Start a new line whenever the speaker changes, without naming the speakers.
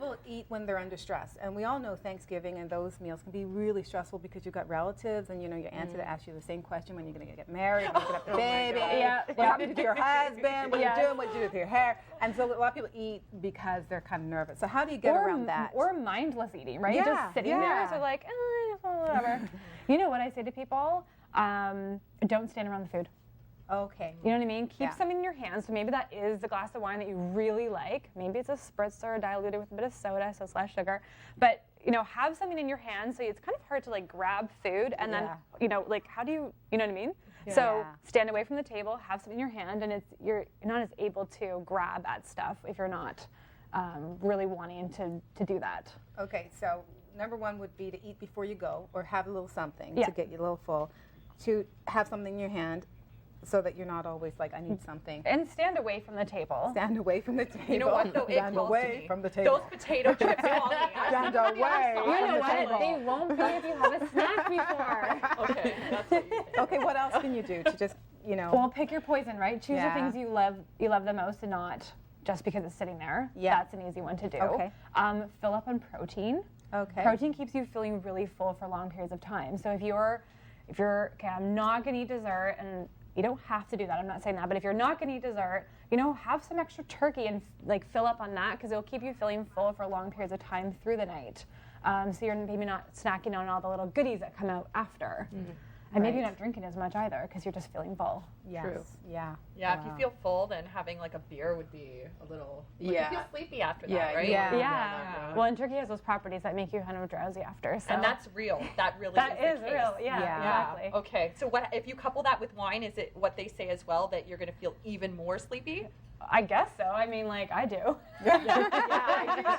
people eat when they're under stress, and we all know Thanksgiving and those meals can be really stressful because you've got relatives, and your auntie to ask you the same question: when you're going to get married, when you're going to have a baby, what happened to your husband, what are you doing, what do you do with your hair? And so a lot of people eat because they're kind of nervous. So how do you get around that?
Or mindless eating, right?
Yeah,
Just sitting there, so like, whatever. You know what I say to people? Don't stand around the food.
Okay.
You know what I mean? Keep something in your hand. So maybe that is the glass of wine that you really like. Maybe it's a spritzer diluted with a bit of soda, so less sugar. But have something in your hand, so it's kind of hard to like grab food and then like how do you know what I mean? Yeah. So stand away from the table, have something in your hand, and you're not as able to grab at stuff if you're not really wanting to do that.
Okay, so number one would be to eat before you go, or have a little something to get you a little full. To have something in your hand, so that you're not always like, I need something.
And stand away from the table.
Stand away from the table.
You know what, though?
Stand away from the table.
Those potato chips call me.
Stand away
You know what? They won't be if you have a snack before.
Okay, that's what you think.
Okay, what else can you do to just,
Well, pick your poison, right? Choose the things you love the most, and not just because it's sitting there. Yeah. That's an easy one to do.
Okay.
Fill up on protein.
Okay.
Protein keeps you feeling really full for long periods of time. So if you're okay, I'm not going to eat dessert, and you don't have to do that. I'm not saying that, but if you're not going to eat dessert, have some extra turkey and like fill up on that, because it'll keep you feeling full for long periods of time through the night. So you're maybe not snacking on all the little goodies that come out after. Mm-hmm. And maybe you're not drinking as much either, because you're just feeling full.
Yes.
True.
Yeah.
Yeah, if you feel full, then having like a beer would be a little, you feel sleepy after that, right?
Yeah. Well, and turkey has those properties that make you kind of drowsy after. So.
And that's real. That really
that
is
is
the case.
real. Yeah, exactly.
Okay, so what if you couple that with wine, is it what they say as well, that you're going to feel even more sleepy?
I guess so. I mean, like, I do.
Yeah, I